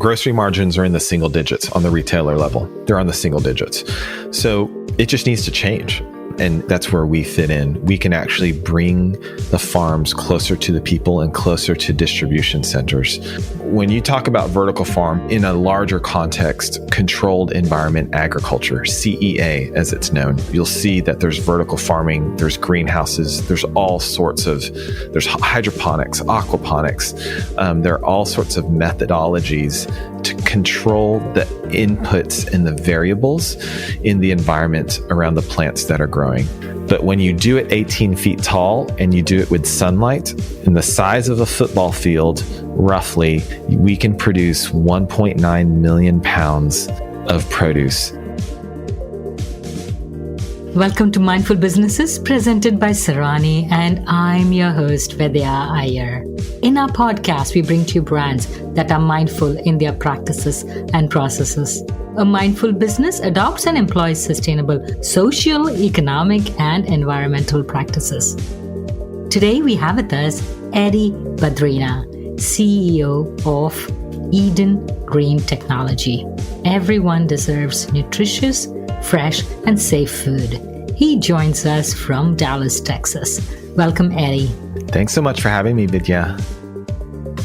Grocery margins are in the single digits on the retailer level. They're on the single digits. So it just needs to change. And that's where we fit in. We can actually bring the farms closer to the people and closer to distribution centers. When you talk about vertical farm in a larger context, controlled environment agriculture, CEA as it's known, you'll see that there's vertical farming, there's greenhouses, there's all sorts of, there's hydroponics, aquaponics. There are all sorts of methodologies to control the inputs and the variables in the environment around the plants that are growing. But when you do it 18 feet tall and you do it with sunlight in the size of a football field, roughly, we can produce 1.9 million pounds of produce. Welcome to Mindful Businesses, presented by Sarani, and I'm your host, Vidya Iyer. In our podcast, we bring to you brands that are mindful in their practices and processes. A mindful business adopts and employs sustainable social, economic, and environmental practices. Today, we have with us Eddy Badrina, CEO of Eden Green Technology. Everyone deserves nutritious, fresh, and safe food. He joins us from Dallas, Texas. Welcome, Eddy. Thanks so much for having me, Vidya.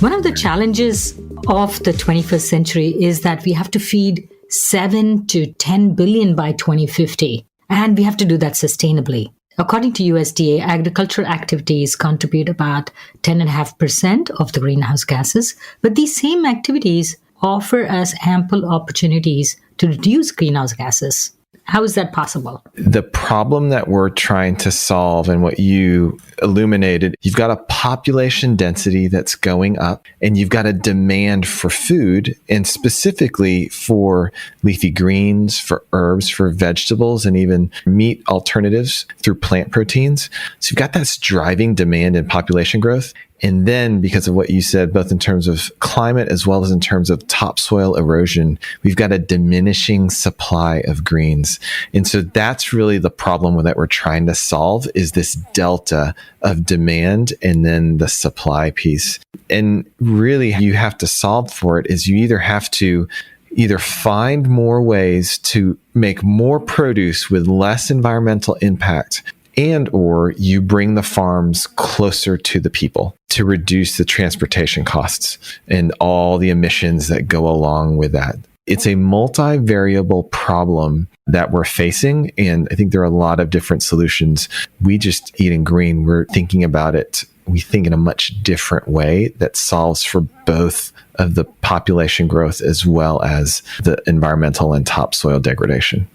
One of the challenges of the 21st century is that we have to feed 7 to 10 billion by 2050, and we have to do that sustainably. According to USDA, agricultural activities contribute about 10.5% of the greenhouse gases, but these same activities offer us ample opportunities to reduce greenhouse gases. How is that possible? The problem that we're trying to solve and what you illuminated, you've got a population density that's going up and you've got a demand for food and specifically for leafy greens, for herbs, for vegetables, and even meat alternatives through plant proteins. So you've got that driving demand and population growth. And then because of what you said, both in terms of climate as well as in terms of topsoil erosion, we've got a diminishing supply of greens. And so that's really the problem that we're trying to solve is this delta of demand and then the supply piece. And really you have to solve for it is you either have to find more ways to make more produce with less environmental impact, and or you bring the farms closer to the people to reduce the transportation costs and all the emissions that go along with that. It's a multi-variable problem that we're facing, and I think there are a lot of different solutions. We just Eden Green, we're thinking about it. We think in a much different way that solves for both of the population growth as well as the environmental and topsoil degradation.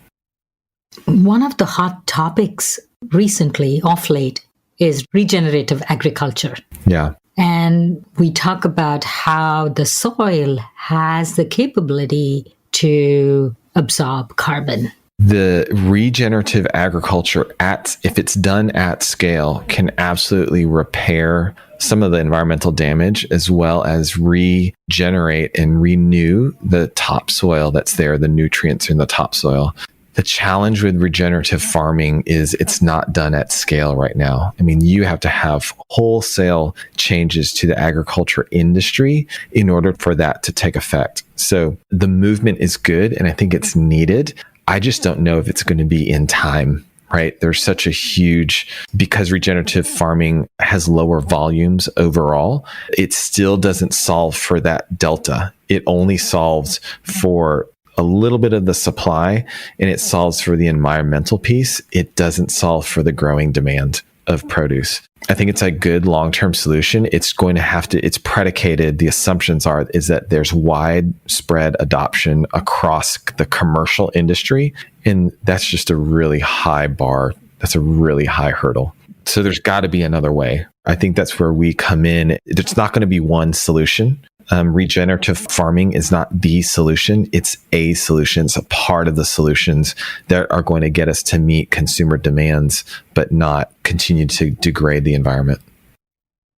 One of the hot topics recently, off late, is regenerative agriculture. Yeah. And we talk about how the soil has the capability to absorb carbon. The regenerative agriculture, if it's done at scale, can absolutely repair some of the environmental damage as well as regenerate and renew the topsoil that's there, the nutrients in the topsoil. The challenge with regenerative farming is it's not done at scale right now. I mean, you have to have wholesale changes to the agriculture industry in order for that to take effect. So the movement is good and I think it's needed. I just don't know if it's going to be in time, right? There's such a huge, because regenerative farming has lower volumes overall, it still doesn't solve for that delta. It only solves for a little bit of the supply and it solves for the environmental piece. It doesn't solve for the growing demand of produce. I think it's a good long-term solution. It's predicated, the assumptions is that there's widespread adoption across the commercial industry. And that's just a really high bar. That's a really high hurdle. So there's got to be another way. I think that's where we come in. It's not going to be one solution. Regenerative farming is not the solution. It's a solution. It's a part of the solutions that are going to get us to meet consumer demands, but not continue to degrade the environment.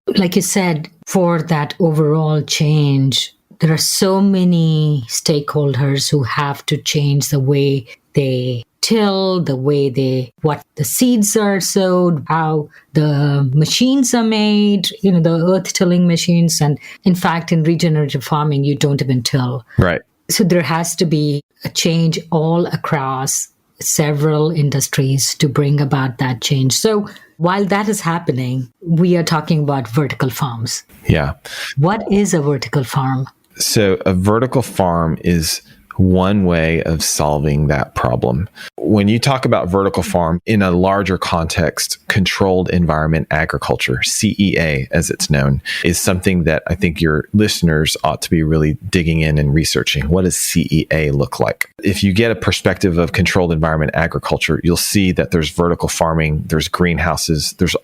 Like you said, for that overall change, there are so many stakeholders who have to change the way they till, the way what the seeds are sowed, how the machines are made, the earth tilling machines. And in fact, in regenerative farming, you don't even till. Right. So there has to be a change all across several industries to bring about that change. So while that is happening, we are talking about vertical farms. Yeah. What is a vertical farm? So a vertical farm is one way of solving that problem. When you talk about vertical farm in a larger context, controlled environment agriculture, CEA as it's known, is something that I think your listeners ought to be really digging in and researching. What does CEA look like? If you get a perspective of controlled environment agriculture, you'll see that there's vertical farming, there's greenhouses, there's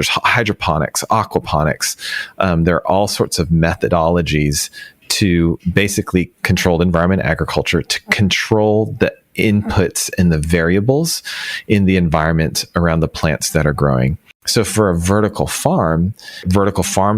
hydroponics, aquaponics. There are all sorts of methodologies to basically controlled environment agriculture to control the inputs and the variables in the environment around the plants that are growing. So for a vertical farms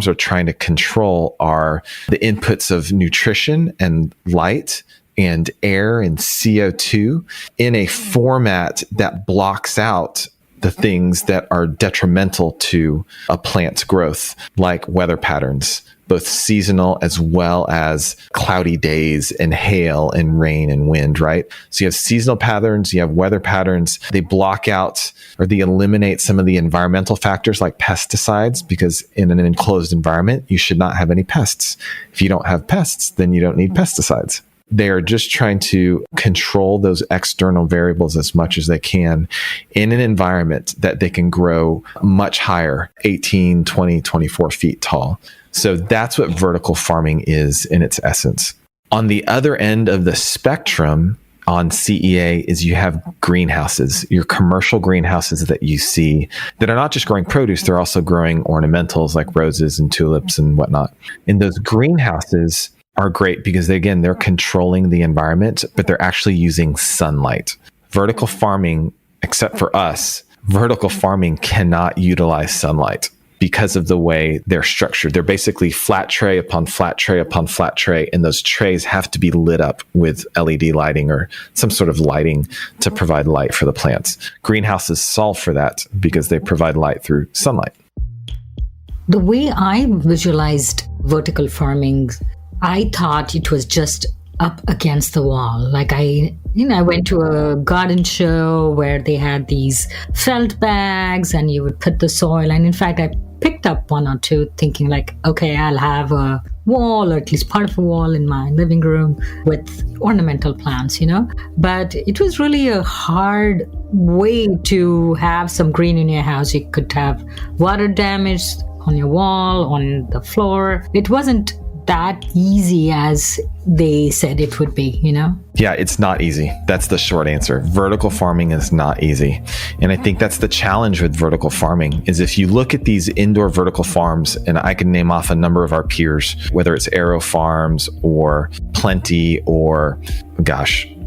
are trying to control the inputs of nutrition and light and air and CO2 in a format that blocks out the things that are detrimental to a plant's growth, like weather patterns, both seasonal as well as cloudy days and hail and rain and wind, right? So you have seasonal patterns, you have weather patterns. They block out or they eliminate some of the environmental factors like pesticides, because in an enclosed environment, you should not have any pests. If you don't have pests, then you don't need pesticides. They are just trying to control those external variables as much as they can in an environment that they can grow much higher, 18, 20, 24 feet tall. So that's what vertical farming is in its essence. On the other end of the spectrum on CEA is you have greenhouses, your commercial greenhouses that you see that are not just growing produce, they're also growing ornamentals like roses and tulips and whatnot. And those greenhouses are great because they're controlling the environment, but they're actually using sunlight. Vertical farming, except for us, vertical farming cannot utilize sunlight because of the way they're structured. They're basically flat tray upon flat tray upon flat tray, and those trays have to be lit up with LED lighting or some sort of lighting to provide light for the plants. Greenhouses solve for that because they provide light through sunlight. The way I visualized vertical farming, I thought it was just up against the wall. Like I went to a garden show where they had these felt bags and you would put the soil. And in fact, I picked up one or two thinking like, okay, I'll have a wall or at least part of a wall in my living room with ornamental plants, But it was really a hard way to have some green in your house. You could have water damage on your wall, on the floor. It wasn't that easy as they said it would be, Yeah, it's not easy. That's the short answer. Vertical farming is not easy. And I think that's the challenge with vertical farming is if you look at these indoor vertical farms, and I can name off a number of our peers, whether it's Aero Farms or Plenty or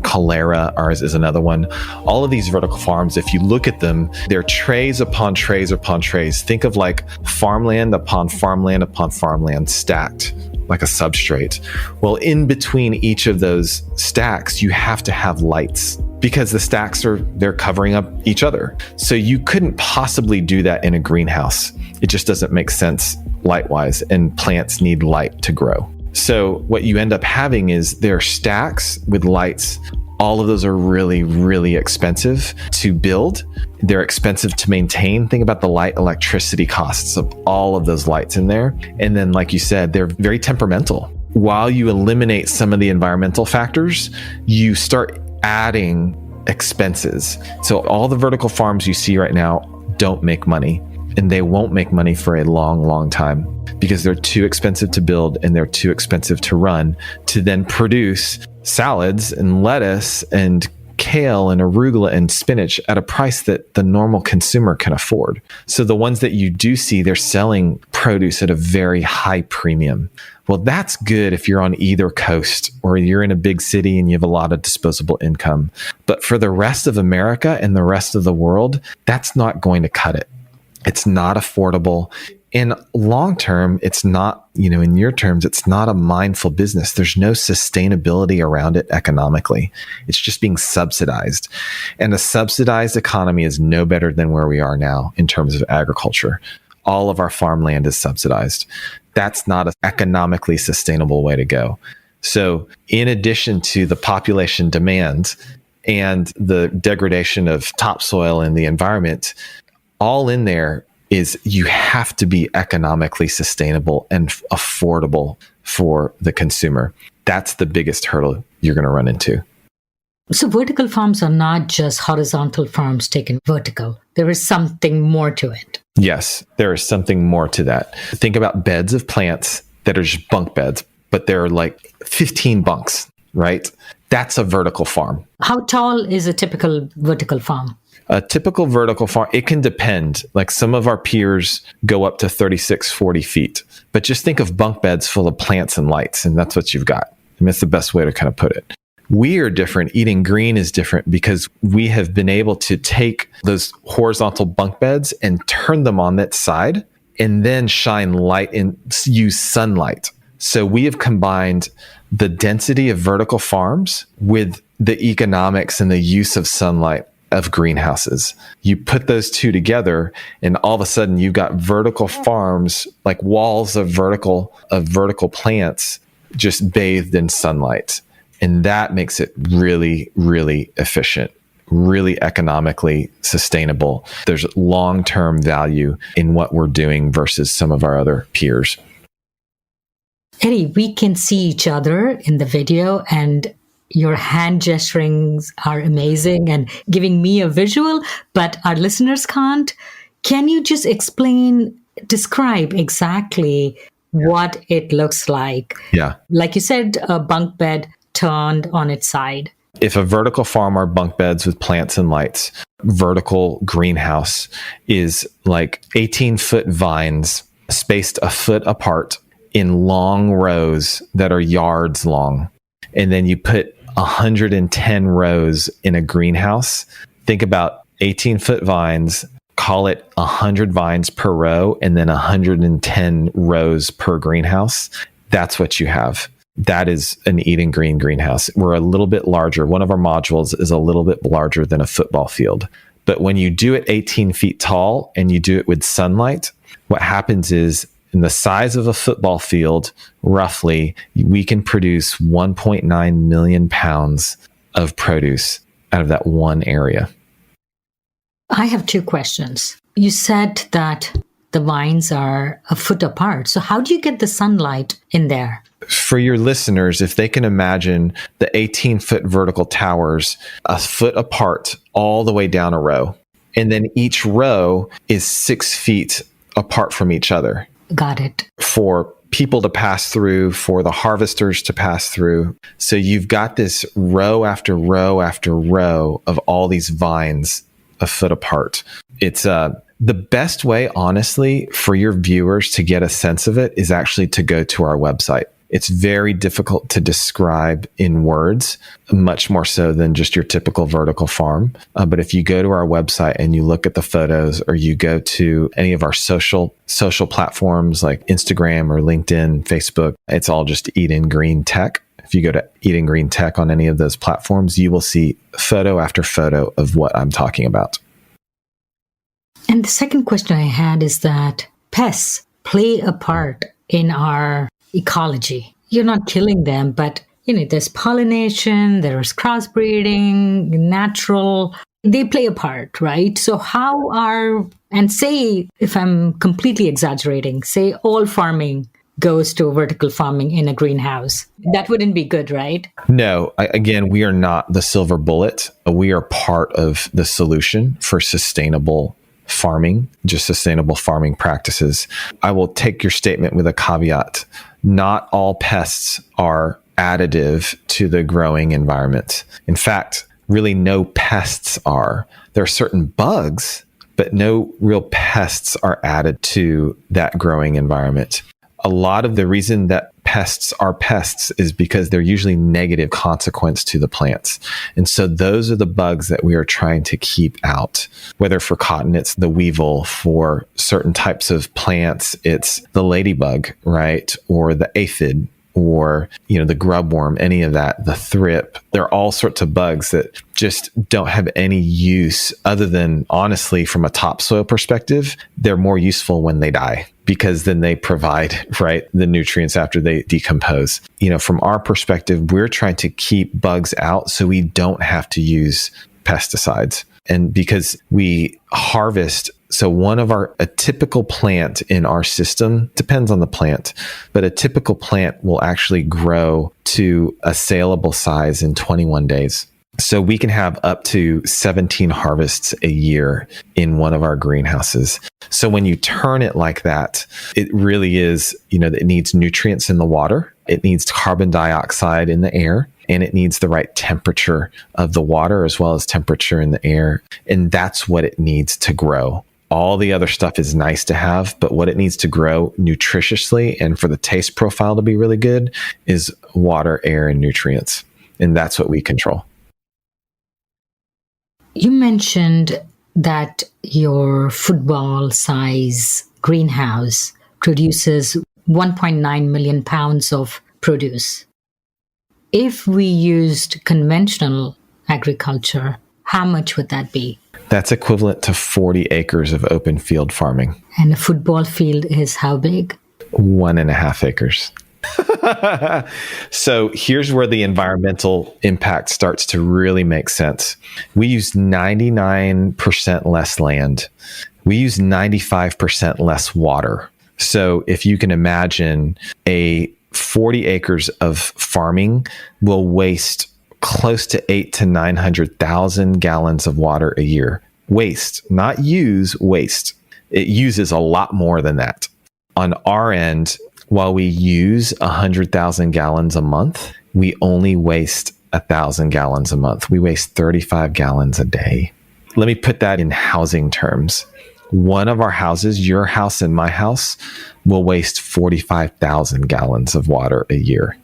Calera, ours is another one. All of these vertical farms, if you look at them, they're trays upon trays upon trays. Think of like farmland upon farmland upon farmland stacked like a substrate. Well, in between each of those stacks, you have to have lights because the stacks they're covering up each other. So you couldn't possibly do that in a greenhouse. It just doesn't make sense light-wise, and plants need light to grow. So what you end up having is there are stacks with lights. All of those are really, really expensive to build. They're expensive to maintain. Think about the light electricity costs of all of those lights in there. And then, like you said, they're very temperamental. While you eliminate some of the environmental factors, you start adding expenses. So all the vertical farms you see right now don't make money. And they won't make money for a long, long time because they're too expensive to build and they're too expensive to run to then produce salads and lettuce and kale and arugula and spinach at a price that the normal consumer can afford. So the ones that you do see, they're selling produce at a very high premium. Well, that's good if you're on either coast or you're in a big city and you have a lot of disposable income. But for the rest of America and the rest of the world, that's not going to cut it. It's not affordable. In long term, it's not, in your terms, it's not a mindful business. There's no sustainability around it economically. It's just being subsidized. And a subsidized economy is no better than where we are now in terms of agriculture. All of our farmland is subsidized. That's not an economically sustainable way to go. So in addition to the population demand and the degradation of topsoil and the environment, all in there is you have to be economically sustainable and affordable for the consumer. That's the biggest hurdle you're going to run into. So vertical farms are not just horizontal farms taken vertical. There is something more to it. Yes, there is something more to that. Think about beds of plants that are just bunk beds, but they're like 15 bunks, right? That's a vertical farm. How tall is a typical vertical farm? A typical vertical farm, it can depend. Like some of our peers go up to 36, 40 feet. But just think of bunk beds full of plants and lights, and that's what you've got. I mean, that's the best way to kind of put it. We are different. Eating Green is different because we have been able to take those horizontal bunk beds and turn them on that side and then shine light and use sunlight. So we have combined the density of vertical farms with the economics and the use of sunlight of greenhouses. You put those two together and all of a sudden you've got vertical farms, like walls of vertical plants just bathed in sunlight. And that makes it really, really efficient, really economically sustainable. There's long-term value in what we're doing versus some of our other peers. Eddy, we can see each other in the video and your hand gesturings are amazing and giving me a visual, but our listeners can't. Can you just describe exactly what it looks like? Yeah. Like you said, a bunk bed turned on its side. If a vertical farm are bunk beds with plants and lights, vertical greenhouse is like 18-foot vines spaced a foot apart in long rows that are yards long. And then you put 110 rows in a greenhouse. Think about 18-foot vines, call it 100 vines per row, and then 110 rows per greenhouse. That's what you have. That is an Eddy Green greenhouse. We're a little bit larger. One of our modules is a little bit larger than a football field. But when you do it 18 feet tall and you do it with sunlight, what happens is in the size of a football field, roughly, we can produce 1.9 million pounds of produce out of that one area. I have two questions. You said that the vines are a foot apart. So how do you get the sunlight in there? For your listeners, if they can imagine the 18-foot vertical towers a foot apart all the way down a row, and then each row is 6 feet apart from each other. Got it. For people to pass through, for the harvesters to pass through. So you've got this row after row after row of all these vines a foot apart. It's the best way, honestly, for your viewers to get a sense of it is actually to go to our website. It's very difficult to describe in words, much more so than just your typical vertical farm. But if you go to our website and you look at the photos, or you go to any of our social platforms like Instagram or LinkedIn, Facebook, it's all just Eddy Green Tech. If you go to Eddy Green Tech on any of those platforms, you will see photo after photo of what I'm talking about. And the second question I had is that pests play a part in our ecology. You're not killing them, but there's pollination, there's crossbreeding, natural. They play a part, right? So and say, if I'm completely exaggerating, say all farming goes to vertical farming in a greenhouse. That wouldn't be good, right? No, again, we are not the silver bullet. We are part of the solution for sustainable farming, just sustainable farming practices. I will take your statement with a caveat. Not all pests are additive to the growing environment. In fact, really no pests are. There are certain bugs, but no real pests are added to that growing environment. A lot of the reason that pests are pests is because they're usually negative consequence to the plants. And so those are the bugs that we are trying to keep out. Whether for cotton, it's the weevil. For certain types of plants, it's the ladybug, right? Or the aphid, or, the grubworm, any of that, the thrip. There are all sorts of bugs that just don't have any use other than, honestly, from a topsoil perspective, they're more useful when they die because then they provide, right, the nutrients after they decompose. From our perspective, we're trying to keep bugs out so we don't have to use pesticides. And because we harvest, so a typical plant in our system, depends on the plant, but a typical plant will actually grow to a saleable size in 21 days. So we can have up to 17 harvests a year in one of our greenhouses. So when you turn it like that, it really is, it needs nutrients in the water. It needs carbon dioxide in the air. And it needs the right temperature of the water as well as temperature in the air. And that's what it needs to grow. All the other stuff is nice to have, but what it needs to grow nutritiously and for the taste profile to be really good is water, air, and nutrients. And that's what we control. You mentioned that your football size greenhouse produces 1.9 million pounds of produce. If we used conventional agriculture, how much would that be? That's equivalent to 40 acres of open field farming. And a football field is how big? 1.5 acres. So here's where the environmental impact starts to really make sense. We use 99% less land. We use 95% less water. So if you can imagine, a 40 acres of farming will waste close to 800,000 to 900,000 gallons of water a year. Waste, not use, waste. It uses a lot more than that. On our end, while we use 100,000 gallons a month, we only waste 1,000 gallons a month. We waste 35 gallons a day. Let me put that in housing terms. One of our houses, your house and my house, will waste 45,000 gallons of water a year.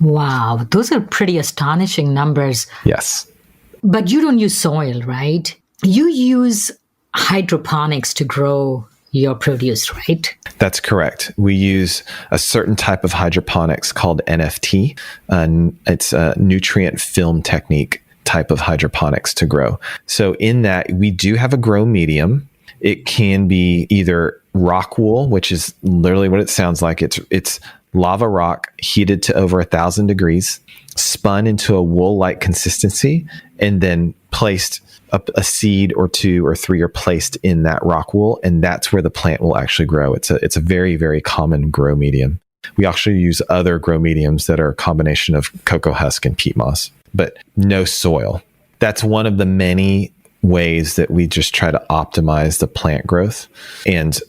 Wow, those are pretty astonishing numbers. Yes. But you don't use soil, right? You use hydroponics to grow your produce, right? That's correct. We use a certain type of hydroponics called NFT. It's a nutrient film technique type of hydroponics to grow. So in that, we do have a grow medium. It can be either rock wool, which is literally what it sounds like. It's lava rock heated to over 1,000 degrees, spun into a wool-like consistency, and then placed a seed or 2 or 3 are placed in that rock wool, and that's where the plant will actually grow. It's a very, very common grow medium. We actually use other grow mediums that are a combination of cocoa husk and peat moss, but no soil. That's one of the many ways that we just try to optimize the plant growth.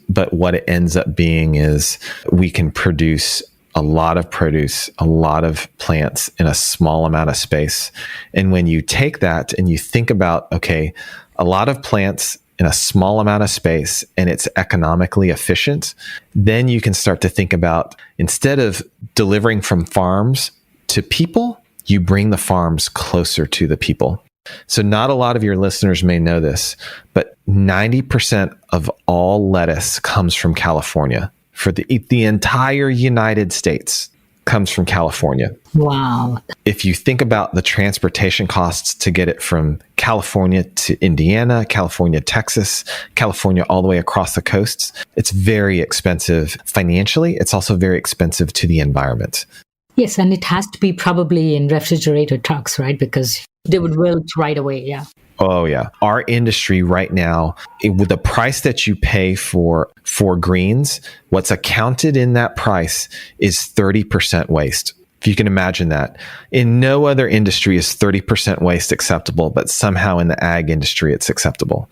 But what it ends up being is we can produce a lot of produce, a lot of plants in a small amount of space. And when you take that and you think about, okay, a lot of plants in a small amount of space and it's economically efficient, then you can start to think about, instead of delivering from farms to people, you bring the farms closer to the people. So not a lot of your listeners may know this, but 90% of all lettuce comes from California. For the entire United States comes from California. Wow. If you think about the transportation costs to get it from California to Indiana, California, Texas, California, all the way across the coasts, it's very expensive financially. It's also very expensive to the environment. Yes, and it has to be probably in refrigerator trucks, right? Because they would wilt right away, yeah. Oh, yeah. Our industry right now, with the price that you pay for greens, what's accounted in that price is 30% waste. If you can imagine that. In no other industry is 30% waste acceptable, but somehow in the ag industry, it's acceptable.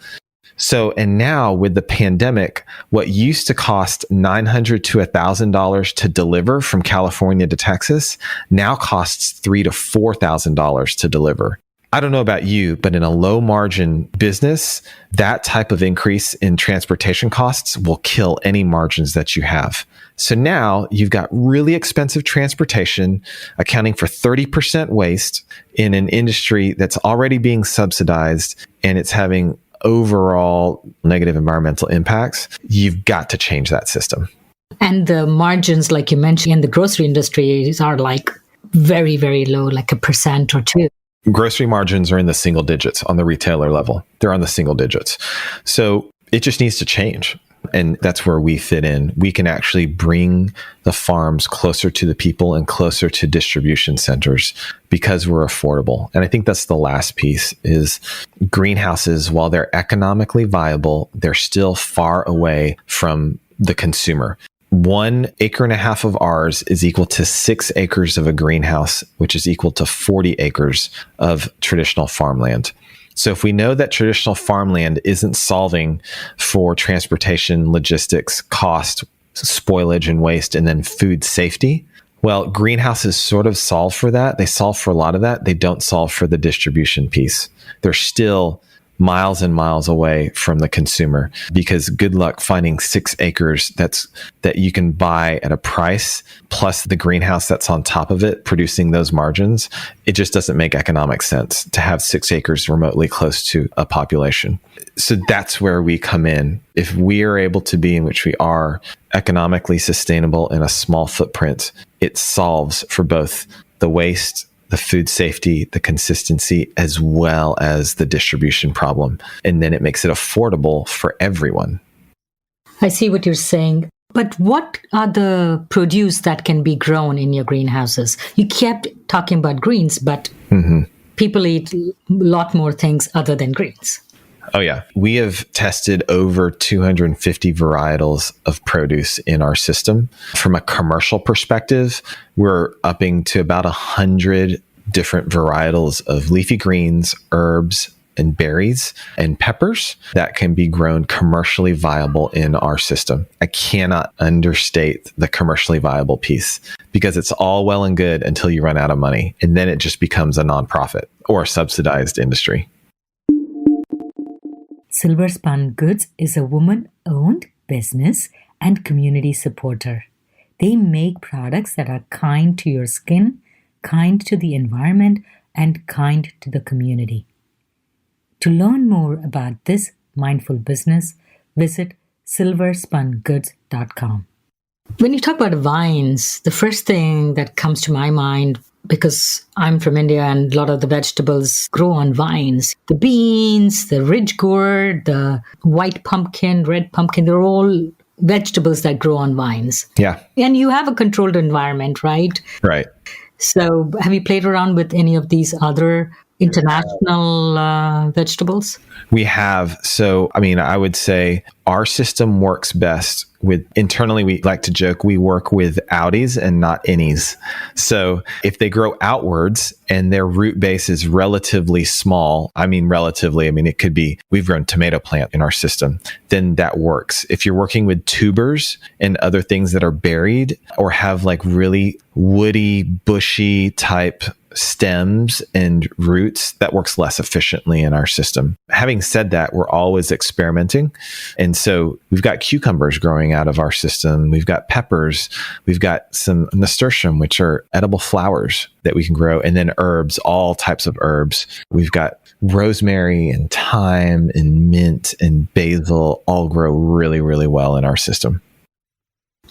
So, and now with the pandemic, what used to cost $900 to $1,000 to deliver from California to Texas now costs $3,000 to $4,000 to deliver. I don't know about you, but in a low margin business, that type of increase in transportation costs will kill any margins that you have. So now you've got really expensive transportation accounting for 30% waste in an industry that's already being subsidized, and it's having overall negative environmental impacts. You've got to change that system. And the margins, like you mentioned, in the grocery industry are like very, very low, like 1% or 2%. Grocery margins are in the single digits on the retailer level. They're on the single digits. So it just needs to change. And that's where we fit in. We can actually bring the farms closer to the people and closer to distribution centers because we're affordable. And I think that's the last piece is greenhouses, while they're economically viable, they're still far away from the consumer. 1.5 acres of ours is equal to 6 acres of a greenhouse, which is equal to 40 acres of traditional farmland. So if we know that traditional farmland isn't solving for transportation, logistics, cost, spoilage and waste, and then food safety, well, greenhouses sort of solve for that. They solve for a lot of that. They don't solve for the distribution piece. They're still miles and miles away from the consumer because good luck finding 6 acres that you can buy at a price plus the greenhouse that's on top of it producing those margins. It just doesn't make economic sense to have 6 acres remotely close to a population. So that's where we come in. If we are able to be, in which we are, economically sustainable in a small footprint, it solves for both the waste, the food safety, the consistency, as well as the distribution problem. And then it makes it affordable for everyone. I see what you're saying. But what are the produce that can be grown in your greenhouses? You kept talking about greens, but people eat a lot more things other than greens. Oh, yeah. We have tested over 250 varietals of produce in our system. From a commercial perspective, we're upping to about 100 different varietals of leafy greens, herbs, and berries and peppers that can be grown commercially viable in our system. I cannot understate the commercially viable piece because it's all well and good until you run out of money. And then it just becomes a nonprofit or a subsidized industry. Silver Spun Goods is a woman-owned business and community supporter. They make products that are kind to your skin, kind to the environment, and kind to the community. To learn more about this mindful business, visit silverspungoods.com. When you talk about vines, the first thing that comes to my mind, because I'm from India and a lot of the vegetables grow on vines. The beans, the ridge gourd, the white pumpkin, red pumpkin, they're all vegetables that grow on vines. Yeah. And you have a controlled environment, right? Right. So have you played around with any of these other international vegetables? We have. So, I would say our system works best with, internally, we like to joke, we work with outies and not innies. So if they grow outwards and their root base is relatively small, it could be, we've grown tomato plant in our system, then that works. If you're working with tubers and other things that are buried or have like really woody, bushy type stems and roots, that works less efficiently in our system. Having said that, we're always experimenting. And so we've got cucumbers growing out of our system. We've got peppers. We've got some nasturtium, which are edible flowers that we can grow. And then herbs, all types of herbs. We've got rosemary and thyme and mint and basil all grow really, really well in our system.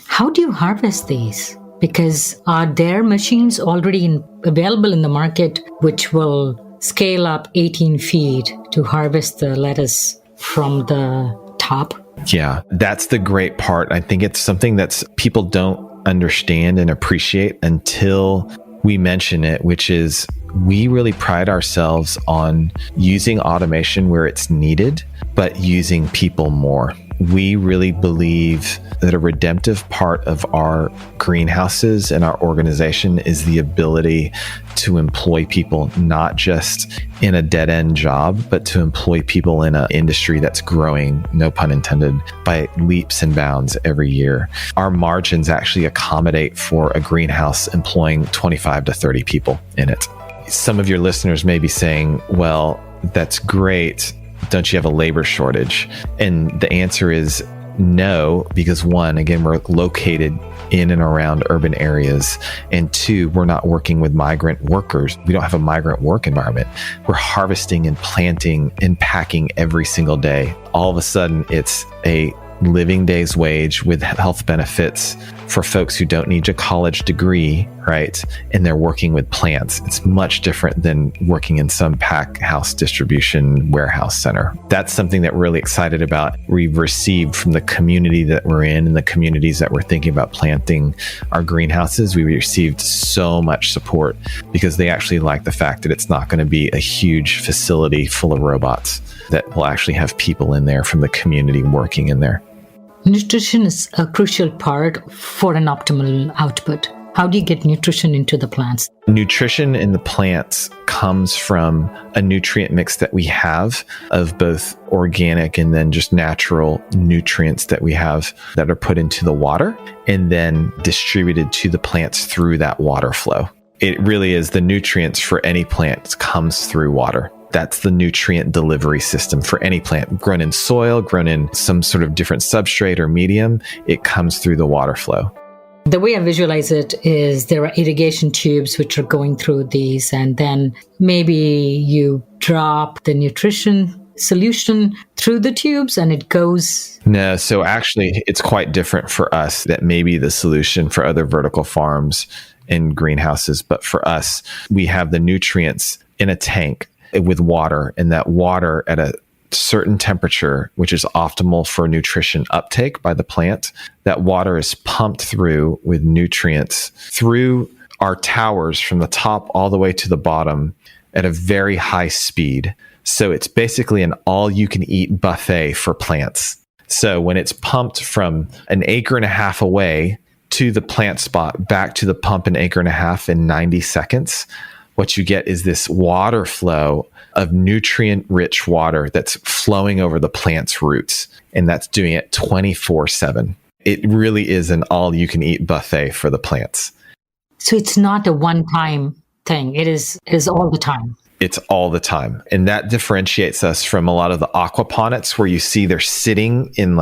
How do you harvest these? Because are there machines already available in the market which will scale up 18 feet to harvest the lettuce from the top? Yeah, that's the great part. I think it's something that people don't understand and appreciate until we mention it, which is we really pride ourselves on using automation where it's needed, but using people more. We really believe that a redemptive part of our greenhouses and our organization is the ability to employ people, not just in a dead-end job, but to employ people in an industry that's growing, no pun intended, by leaps and bounds every year. Our margins actually accommodate for a greenhouse employing 25 to 30 people in it. Some of your listeners may be saying, well, that's great. Don't you have a labor shortage? And the answer is No, because one, again, we're located in and around urban areas. And two, we're not working with migrant workers. We don't have a migrant work environment. We're harvesting and planting and packing every single day. All of a sudden, it's a living day's wage with health benefits for folks who don't need a college degree, right? And they're working with plants. It's much different than working in some pack house distribution warehouse center. That's something that we're really excited about. We've received from the community that we're in and the communities that we're thinking about planting our greenhouses. We received so much support because they actually like the fact that it's not going to be a huge facility full of robots, that will actually have people in there from the community working in there. Nutrition is a crucial part for an optimal output. How do you get nutrition into the plants? Nutrition in the plants comes from a nutrient mix that we have of both organic and then just natural nutrients that we have that are put into the water and then distributed to the plants through that water flow. It really is the nutrients for any plant comes through water. That's the nutrient delivery system for any plant, grown in soil, grown in some sort of different substrate or medium. It comes through the water flow. The way I visualize it is there are irrigation tubes which are going through these, and then maybe you drop the nutrition solution through the tubes and it goes. No, so actually it's quite different for us. That may be the solution for other vertical farms and greenhouses. But for us, we have the nutrients in a tank with water, and that water at a certain temperature, which is optimal for nutrition uptake by the plant, that water is pumped through with nutrients through our towers from the top all the way to the bottom at a very high speed. So it's basically an all-you-can-eat buffet for plants. So when it's pumped from an acre and a half away to the plant spot, back to the pump an acre and a half in 90 seconds, what you get is this water flow of nutrient-rich water that's flowing over the plant's roots. And that's doing it 24/7. It really is an all-you-can-eat buffet for the plants. So it's not a one-time thing. It is all the time. It's all the time. And that differentiates us from a lot of the aquaponics where you see they're sitting in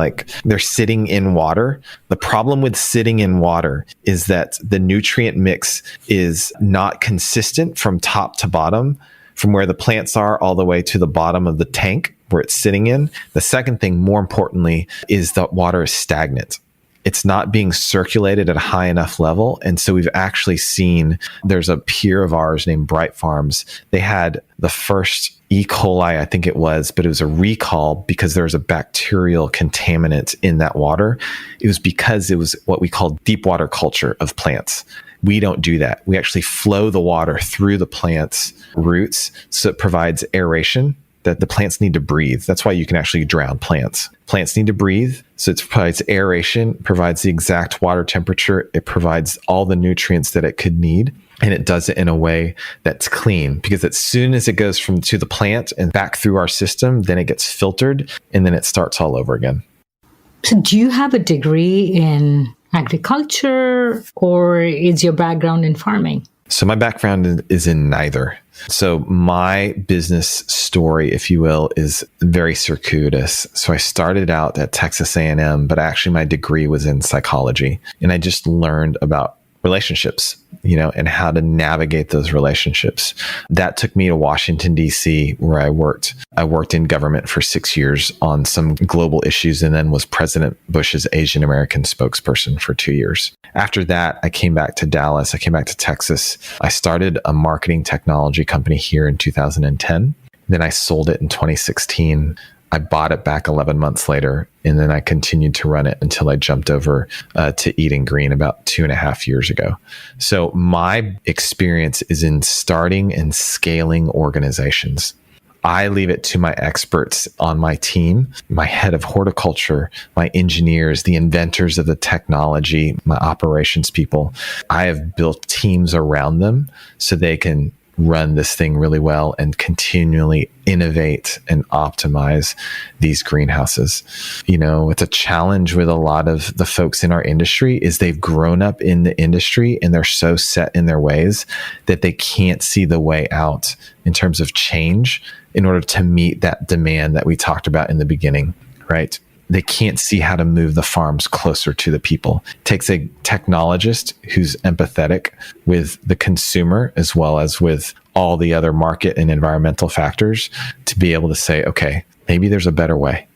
water. The problem with sitting in water is that the nutrient mix is not consistent from top to bottom, from where the plants are all the way to the bottom of the tank where it's sitting in. The second thing, more importantly, is that water is stagnant. It's not being circulated at a high enough level. And so we've actually seen, there's a peer of ours named Bright Farms. They had the first E. coli, I think it was, but it was a recall because there was a bacterial contaminant in that water. It was because it was what we call deep water culture of plants. We don't do that. We actually flow the water through the plant's roots. So it provides aeration that the plants need to breathe. That's why you can actually drown plants. Plants need to breathe. So it provides aeration, provides the exact water temperature. It provides all the nutrients that it could need. And it does it in a way that's clean, because as soon as it goes to the plant and back through our system, then it gets filtered and then it starts all over again. So do you have a degree in agriculture, or is your background in farming? So my background is in neither. So my business story, if you will, is very circuitous. So I started out at Texas A&M, but actually my degree was in psychology. And I just learned about relationships, and how to navigate those relationships. That took me to Washington, D.C., where I worked. I worked in government for 6 years on some global issues, and then was President Bush's Asian American spokesperson for 2 years. After that, I came back to Dallas. I came back to Texas. I started a marketing technology company here in 2010. Then I sold it in 2016. I bought it back 11 months later, and then I continued to run it until I jumped over to Eating Green about 2.5 years ago. So my experience is in starting and scaling organizations. I leave it to my experts on my team, my head of horticulture, my engineers, the inventors of the technology, my operations people. I have built teams around them so they can run this thing really well and continually innovate and optimize these greenhouses. It's a challenge with a lot of the folks in our industry is they've grown up in the industry and they're so set in their ways that they can't see the way out in terms of change in order to meet that demand that we talked about in the beginning, right? they can't see how to move the farms closer to the people. It takes a technologist who's empathetic with the consumer as well as with all the other market and environmental factors to be able to say, okay, maybe there's a better way.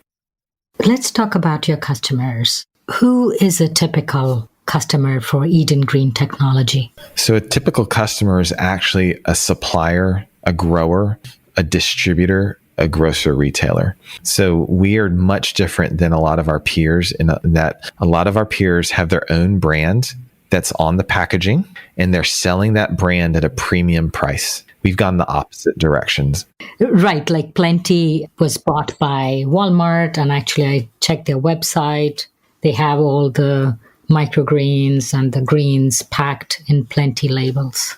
Let's talk about your customers. Who is a typical customer for Eden Green technology? So a typical customer is actually a supplier, a grower, a distributor, a grocer retailer. So we are much different than a lot of our peers in that a lot of our peers have their own brand that's on the packaging and they're selling that brand at a premium price. We've gone the opposite directions. Right. Like Plenty was bought by Walmart, and actually I checked their website. They have all the microgreens and the greens packed in Plenty labels.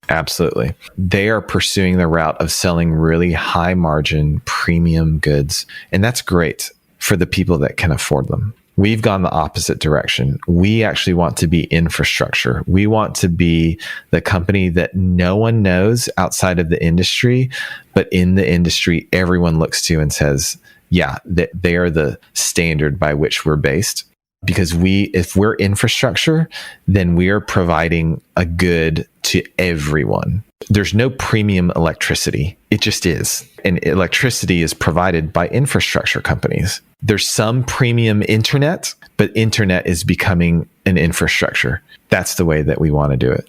Absolutely. They are pursuing the route of selling really high margin premium goods. And that's great for the people that can afford them. We've gone the opposite direction. We actually want to be infrastructure. We want to be the company that no one knows outside of the industry, but in the industry, everyone looks to and says, yeah, they are the standard by which we're based. Because if we're infrastructure, then we are providing a good to everyone. There's no premium electricity. It just is. And electricity is provided by infrastructure companies. There's some premium internet, but internet is becoming an infrastructure. That's the way that we want to do it.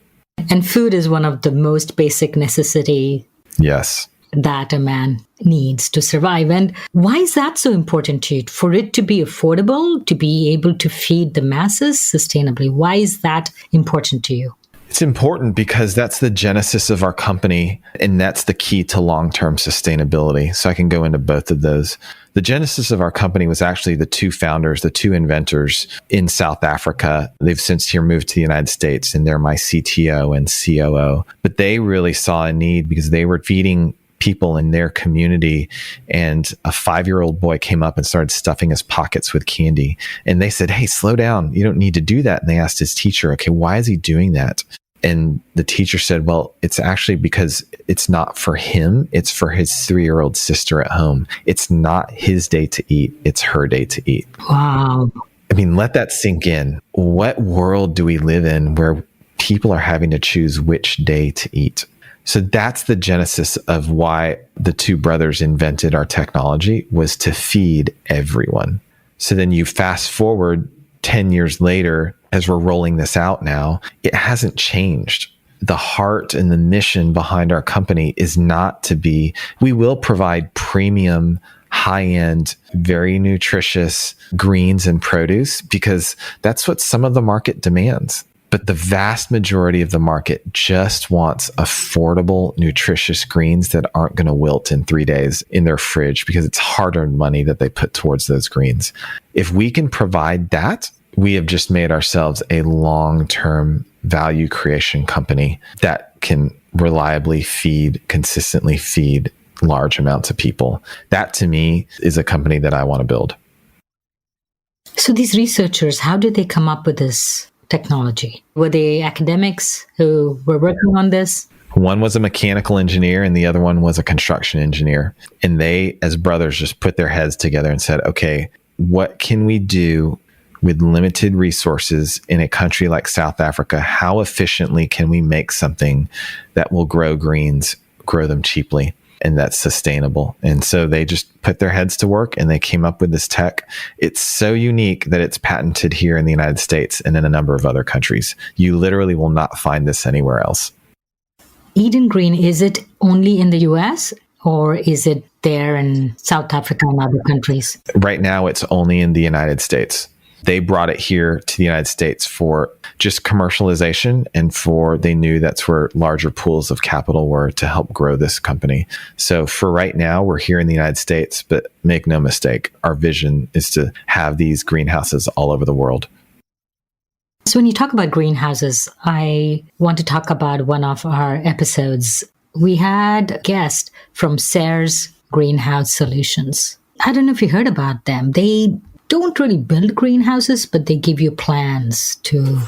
And food is one of the most basic necessity. Yes. That a man needs to survive. And why is that so important to you? For it to be affordable, to be able to feed the masses sustainably. Why is that important to you? It's important because that's the genesis of our company, and that's the key to long-term sustainability. So I can go into both of those. The genesis of our company was actually the two founders, the two inventors in South Africa. They've since here moved to the United States, and they're my CTO and COO. But they really saw a need because they were feeding people in their community, and a 5-year-old boy came up and started stuffing his pockets with candy. And they said, hey, slow down. You don't need to do that. And they asked his teacher, okay, why is he doing that? And the teacher said, well, it's actually because it's not for him. It's for his 3-year-old sister at home. It's not his day to eat. It's her day to eat. Wow. I mean, let that sink in. What world do we live in where people are having to choose which day to eat? So that's the genesis of why the two brothers invented our technology, was to feed everyone. So then you fast forward 10 years later, as we're rolling this out now, it hasn't changed. The heart and the mission behind our company is not to be, we will provide premium, high-end, very nutritious greens and produce because that's what some of the market demands. But the vast majority of the market just wants affordable, nutritious greens that aren't going to wilt in 3 days in their fridge because it's hard-earned money that they put towards those greens. If we can provide that, we have just made ourselves a long-term value creation company that can reliably consistently feed large amounts of people. That to me is a company that I want to build. So these researchers, how did they come up with this technology? Were they academics who were working on this? One was a mechanical engineer and the other one was a construction engineer. And they, as brothers, just put their heads together and said, okay, what can we do with limited resources in a country like South Africa? How efficiently can we make something that will grow greens, grow them cheaply, and that's sustainable? And so they just put their heads to work and they came up with this tech. It's so unique that it's patented here in the United States and in a number of other countries. You literally will not find this anywhere else. Eden Green, is it only in the US or is it there in South Africa and other countries? Right now, it's only in the United States. They brought it here to the United States for just commercialization and they knew that's where larger pools of capital were to help grow this company. So for right now, we're here in the United States, but make no mistake, our vision is to have these greenhouses all over the world. So when you talk about greenhouses, I want to talk about one of our episodes. We had a guest from Sayers Greenhouse Solutions. I don't know if you heard about them. They don't really build greenhouses, but they give you plans to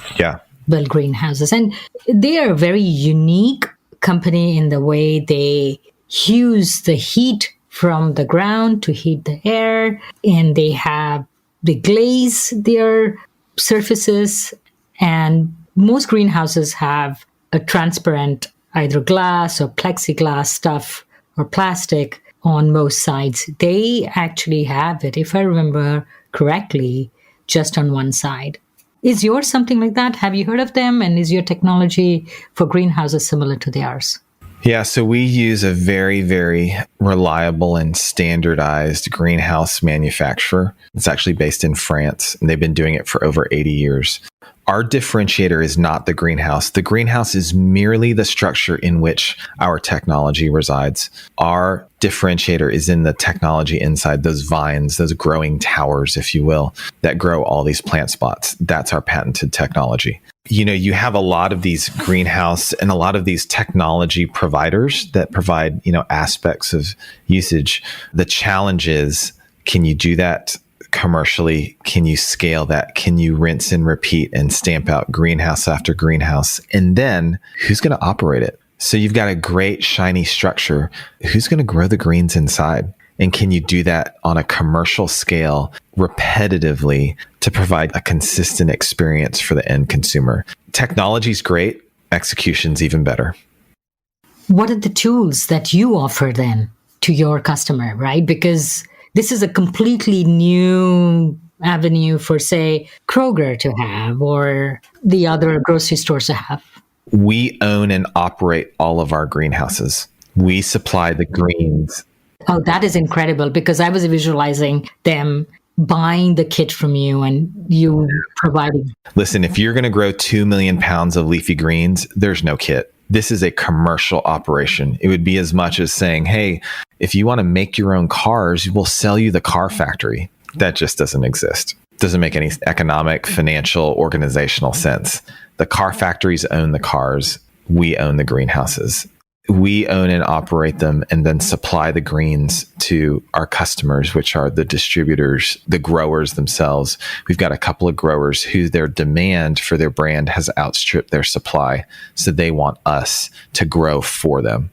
build greenhouses. And they are a very unique company in the way they use the heat from the ground to heat the air. And they have they glaze their surfaces, and most greenhouses have a transparent either glass or plexiglass stuff or plastic on most sides. They actually have it, if I remember correctly, just on one side. Is yours something like that? Have you heard of them? And is your technology for greenhouses similar to theirs? Yeah, so we use a very, very reliable and standardized greenhouse manufacturer. It's actually based in France, and they've been doing it for over 80 years. Our differentiator is not the greenhouse. The greenhouse is merely the structure in which our technology resides. Our differentiator is in the technology inside those vines, those growing towers, if you will, that grow all these plant spots. That's our patented technology. You have a lot of these greenhouse and a lot of these technology providers that provide, aspects of usage. The challenge is, can you do that commercially? Can you scale that? Can you rinse and repeat and stamp out greenhouse after greenhouse? And then who's going to operate it? So you've got a great shiny structure. Who's going to grow the greens inside? And can you do that on a commercial scale repetitively to provide a consistent experience for the end consumer? Technology's great. Execution's even better. What are the tools that you offer then to your customer, right? Because this is a completely new avenue for, say, Kroger to have or the other grocery stores to have. We own and operate all of our greenhouses. We supply the greens. Oh, that is incredible, because I was visualizing them buying the kit from you and you providing. Listen, if you're going to grow 2 million pounds of leafy greens, there's no kit. This is a commercial operation. It would be as much as saying, hey, if you want to make your own cars, we'll sell you the car factory. That just doesn't exist. Doesn't make any economic, financial, organizational sense. The car factories own the cars. We own the greenhouses. We own and operate them and then supply the greens to our customers, which are the distributors, the growers themselves. We've got a couple of growers who their demand for their brand has outstripped their supply. So they want us to grow for them.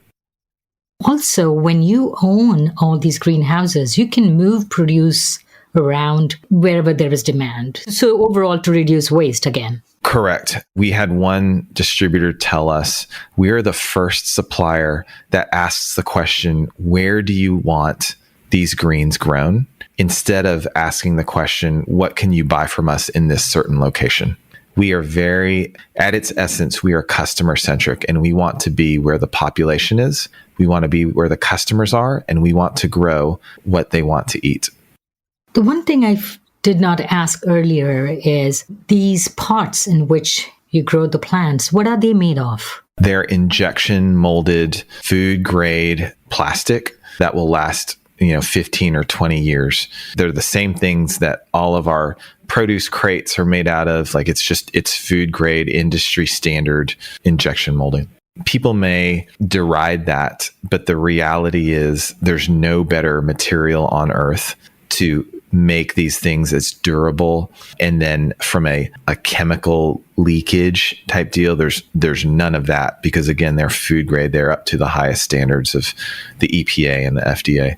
Also, when you own all these greenhouses, you can move produce around wherever there is demand. So overall, to reduce waste again. Correct. We had one distributor tell us, we're the first supplier that asks the question, where do you want these greens grown? Instead of asking the question, what can you buy from us in this certain location? We are at its essence, we are customer centric, and we want to be where the population is. We want to be where the customers are, and we want to grow what they want to eat. The one thing I did not ask earlier is these pots in which you grow the plants, what are they made of? They're injection molded food grade plastic that will last 15 or 20 years. They're the same things that all of our produce crates are made out of. Like it's food grade, industry standard injection molding. People may deride that, but the reality is there's no better material on earth to make these things as durable. And then from a chemical leakage type deal, there's none of that, because again, they're food grade. They're up to the highest standards of the EPA and the FDA.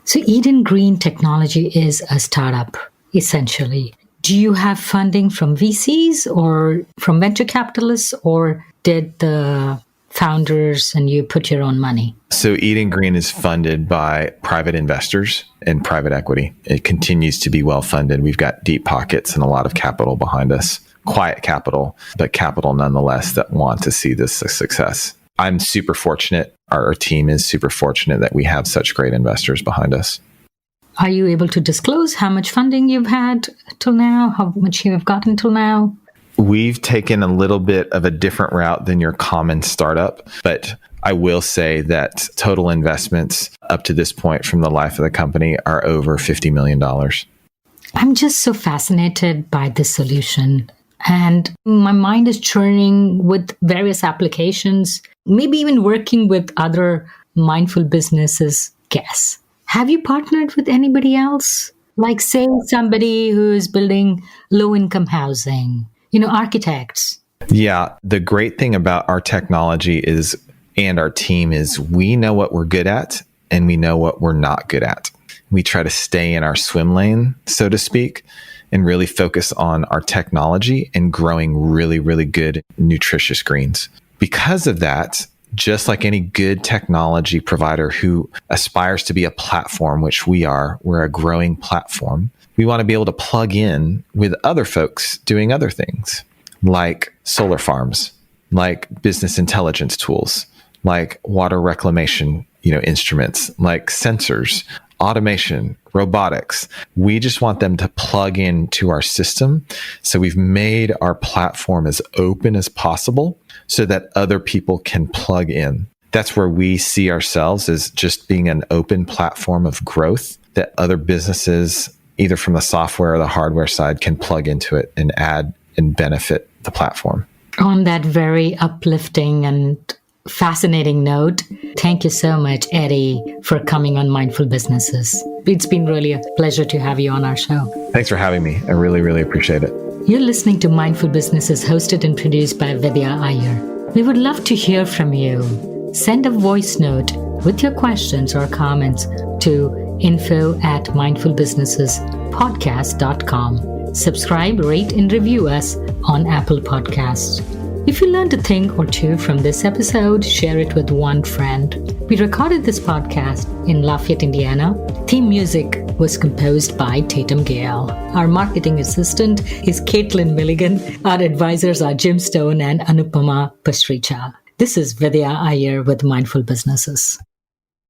So Eden Green Technology is a startup, essentially. Do you have funding from VCs or from venture capitalists, or did the founders and you put your own money? So Eden Green is funded by private investors and private equity. It continues to be well funded. We've got deep pockets and a lot of capital behind us. Quiet capital, but capital nonetheless that want to see this a success. I'm super fortunate. Our team is super fortunate that we have such great investors behind us. Are you able to disclose how much funding you've had till now? How much you have gotten till now? We've taken a little bit of a different route than your common startup, but I will say that total investments up to this point from the life of the company are over $50 million. I'm just so fascinated by this solution, and my mind is churning with various applications, maybe even working with other mindful businesses. Guess. Have you partnered with anybody else? Like, say, somebody who is building low-income housing, architects. Yeah. The great thing about our technology and our team is we know what we're good at and we know what we're not good at. We try to stay in our swim lane, so to speak, and really focus on our technology and growing really, really good, nutritious greens. Because of that, just like any good technology provider who aspires to be a platform, which we're a growing platform, we want to be able to plug in with other folks doing other things like solar farms, like business intelligence tools, like water reclamation, instruments, like sensors, automation, robotics. We just want them to plug into our system. So we've made our platform as open as possible so that other people can plug in. That's where we see ourselves as just being an open platform of growth that other businesses, either from the software or the hardware side, can plug into it and add and benefit the platform. On that very uplifting and fascinating note, thank you so much, Eddy, for coming on Mindful Businesses. It's been really a pleasure to have you on our show. Thanks for having me. I really, really appreciate it. You're listening to Mindful Businesses, hosted and produced by Vidya Iyer. We would love to hear from you. Send a voice note with your questions or comments to info@mindfulbusinessespodcast.com. Subscribe, rate, and review us on Apple Podcasts. If you learned a thing or two from this episode, share it with one friend. We recorded this podcast in Lafayette, Indiana. Theme music was composed by Tatum Gale. Our marketing assistant is Caitlin Milligan. Our advisors are Jim Stone and Anupama Pastricha. This is Vidya Iyer with Mindful Businesses.